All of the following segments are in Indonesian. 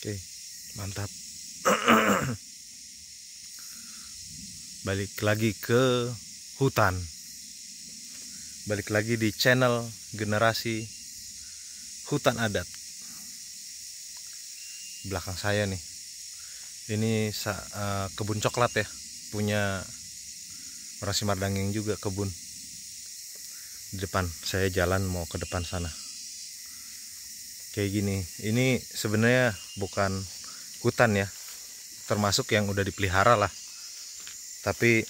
Oke, mantap. Balik lagi ke hutan. Balik lagi di channel Generasi Hutan Adat. Belakang saya nih. Ini kebun coklat ya. Punya orang Simardangeng juga kebun. Di depan saya jalan mau ke depan sana. Kayak gini. Ini sebenarnya bukan hutan ya. Termasuk yang udah dipelihara lah. Tapi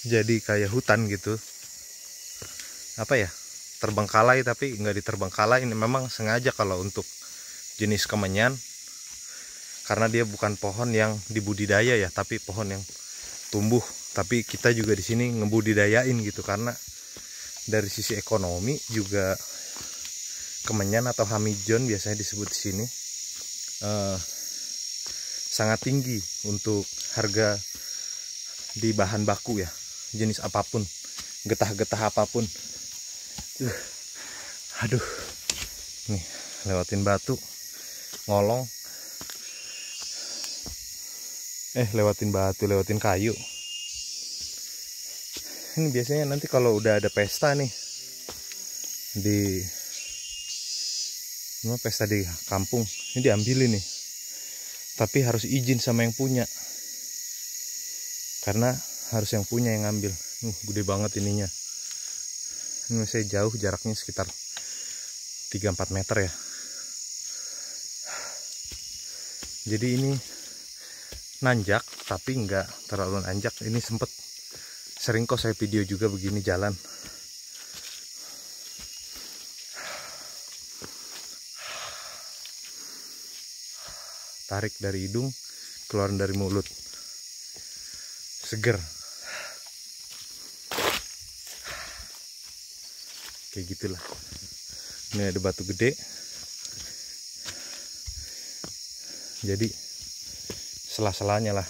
jadi kayak hutan gitu. Apa ya? Terbengkalai tapi nggak diterbengkalai. Ini memang sengaja kalau untuk jenis kemenyan. Karena dia bukan pohon yang dibudidaya ya, tapi pohon yang tumbuh. Tapi kita juga di sini ngebudidayain gitu, karena dari sisi ekonomi juga kemenyan atau hamijon biasanya disebut di sini sangat tinggi untuk harga di bahan baku ya, jenis apapun, getah-getah apapun. Aduh, nih lewatin batu, ngolong. Lewatin batu, lewatin kayu. Ini biasanya nanti kalau udah ada pesta nih pesta di kampung, ini diambilin nih. Tapi harus izin sama yang punya. Karena harus yang punya yang ngambil. Gede banget ininya. Ini masih jauh, jaraknya sekitar 3-4 meter ya. Jadi ini nanjak, tapi nggak terlalu nanjak. Ini sering kok saya video juga begini jalan. Tarik dari hidung, keluar dari mulut, seger. Kayak gitulah. Ini ada batu gede, jadi sela-selanya lah.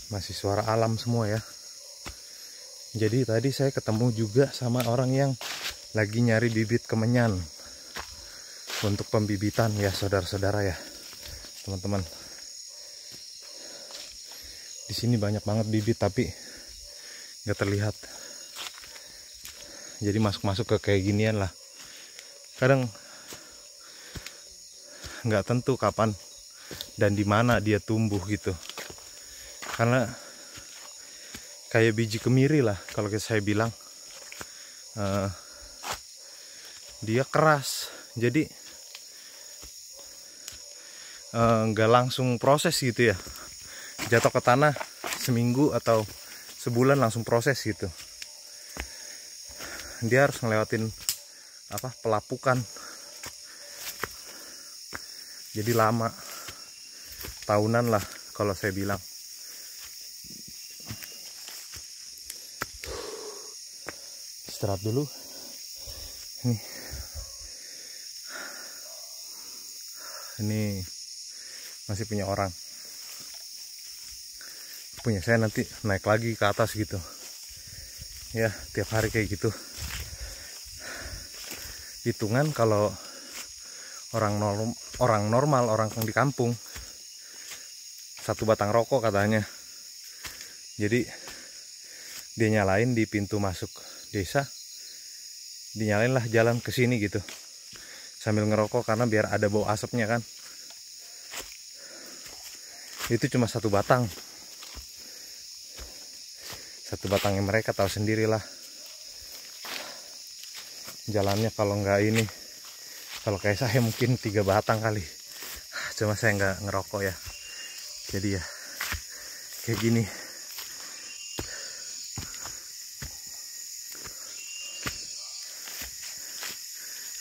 Masih suara alam semua ya. Jadi tadi saya ketemu juga sama orang yang lagi nyari bibit kemenyan untuk pembibitan ya, saudara-saudara ya, teman-teman. Di sini banyak banget bibit tapi nggak terlihat. Jadi masuk ke kayak ginian lah. Kadang nggak tentu kapan dan di mana dia tumbuh gitu. Karena kayak biji kemiri lah kalau saya bilang. Dia keras, jadi nggak langsung proses gitu ya. Jatuh ke tanah seminggu atau sebulan langsung proses gitu. Dia harus ngelewatin pelapukan. Jadi lama, tahunan lah kalau saya bilang. Istirahat dulu. Ini masih punya orang. Punya saya nanti naik lagi ke atas gitu. Ya, tiap hari kayak gitu. Hitungan kalau orang normal, orang di kampung, 1 batang rokok katanya. Jadi dia nyalain di pintu masuk desa, dinyalain lah jalan ke sini gitu sambil ngerokok, karena biar ada bau asapnya kan. Itu cuma 1 batang. 1 batangnya mereka tahu sendirilah jalannya. Kalau kayak saya mungkin 3 batang kali. Cuma saya nggak ngerokok ya, jadi ya kayak gini.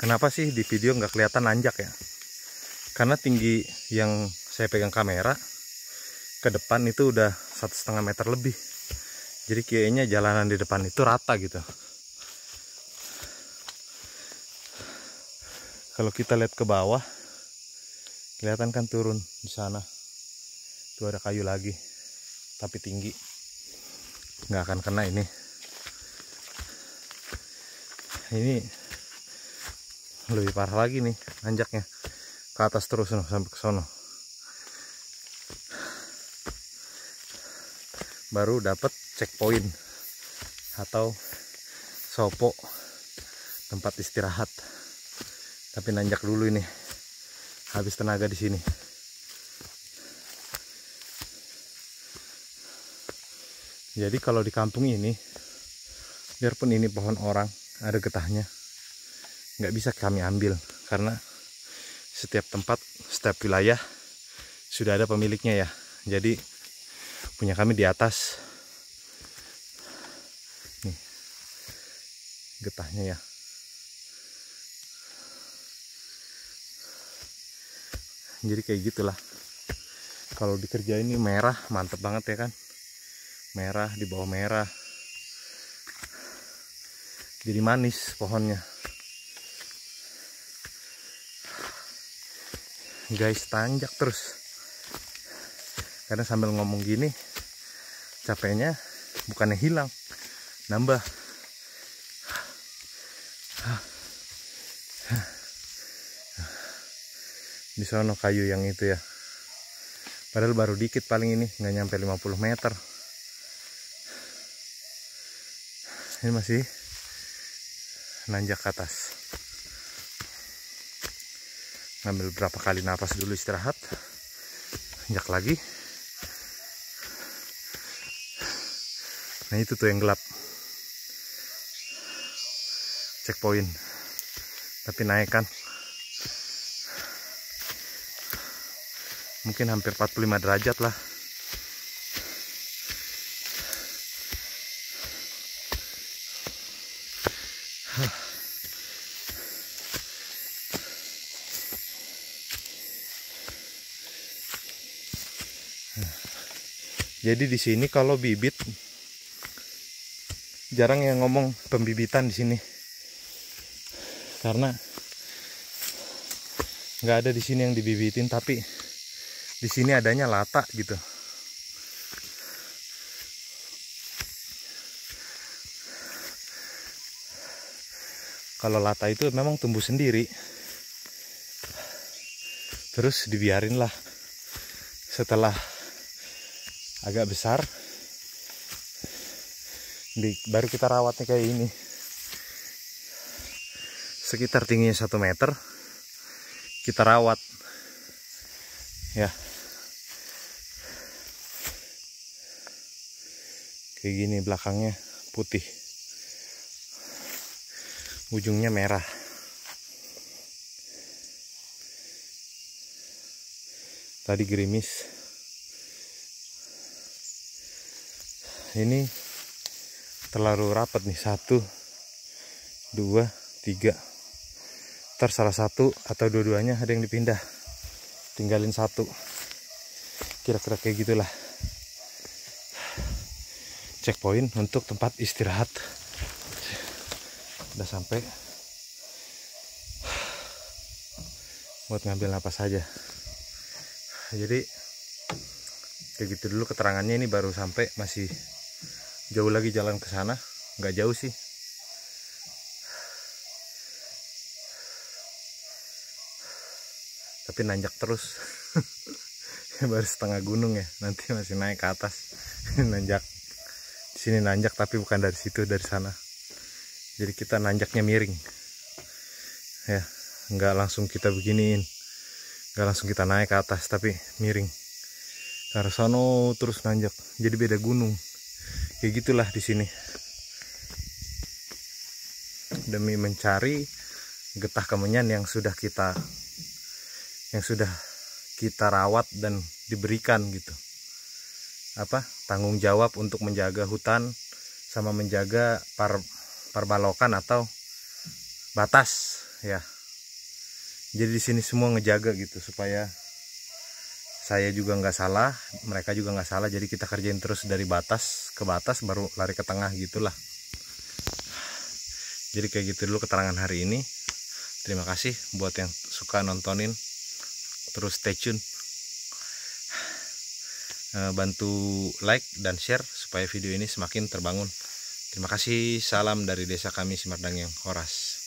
Kenapa sih di video nggak kelihatan nanjak ya? Karena tinggi yang saya pegang kamera ke depan itu udah 1,5 meter lebih. Jadi kayaknya jalanan di depan itu rata gitu. Kalau kita lihat ke bawah, kelihatan kan turun di sana. Tuh ada kayu lagi, tapi tinggi. Nggak akan kena ini. ini lebih parah lagi nih, nanjaknya ke atas terus sampai ke sono. Baru dapat checkpoint atau sopo, tempat istirahat. Tapi nanjak dulu ini, habis tenaga di sini. Jadi kalau di kampung ini, biarpun ini pohon orang, ada getahnya, nggak bisa kami ambil karena setiap tempat, setiap wilayah sudah ada pemiliknya ya. Jadi punya kami di atas. Nih getahnya ya. Jadi kayak gitulah. Kalau dikerjain ini merah, mantep banget ya kan. Merah di bawah merah. Jadi manis pohonnya. Guys, tanjak terus. Karena sambil ngomong gini, capeknya bukannya hilang, nambah. Di sono kayu yang itu ya. Padahal baru dikit paling ini, nggak nyampe 50 meter. Ini masih nanjak ke atas. Ngambil berapa kali napas dulu, istirahat. Nanjak lagi. Nah itu tuh yang gelap, checkpoint. Tapi naik kan, mungkin hampir 45 derajat lah. Jadi di sini kalau bibit jarang yang ngomong pembibitan di sini, karena nggak ada di sini yang dibibitin, tapi di sini adanya lata gitu. Kalau lata itu memang tumbuh sendiri, terus dibiarin lah. Setelah agak besar, baru kita rawatnya kayak ini. Sekitar tingginya 1 meter, kita rawat ya. Kayak gini, belakangnya putih, ujungnya merah. Tadi gerimis. Ini terlalu rapat nih, 1, 2, 3. Ntar salah satu atau dua-duanya ada yang dipindah, tinggalin 1. Kira-kira kayak gitulah. Checkpoint untuk tempat istirahat. Udah sampai, buat ngambil napas aja. Jadi kayak gitu dulu keterangannya. Ini baru sampai, masih jauh lagi jalan ke sana. Nggak jauh sih. Tapi nanjak terus. Baru setengah gunung ya, nanti masih naik ke atas. Nanjak di sini, nanjak tapi bukan dari situ, dari sana. Jadi kita nanjaknya miring ya, nggak langsung kita beginiin, nggak langsung kita naik ke atas, tapi miring ke arah sono terus nanjak. Jadi beda gunung. Kayak gitulah di sini. Demi mencari getah kemenyan yang sudah kita rawat dan diberikan gitu, tanggung jawab untuk menjaga hutan sama menjaga parbalokan atau batas ya. Jadi di sini semua ngejaga gitu, supaya saya juga nggak salah, mereka juga nggak salah. Jadi kita kerjain terus dari batas ke batas, baru lari ke tengah gitulah. Jadi kayak gitu dulu keterangan hari ini. Terima kasih buat yang suka nontonin. Terus stay tune, bantu like dan share supaya video ini semakin terbangun. Terima kasih, salam dari desa kami Simardangyang Horas.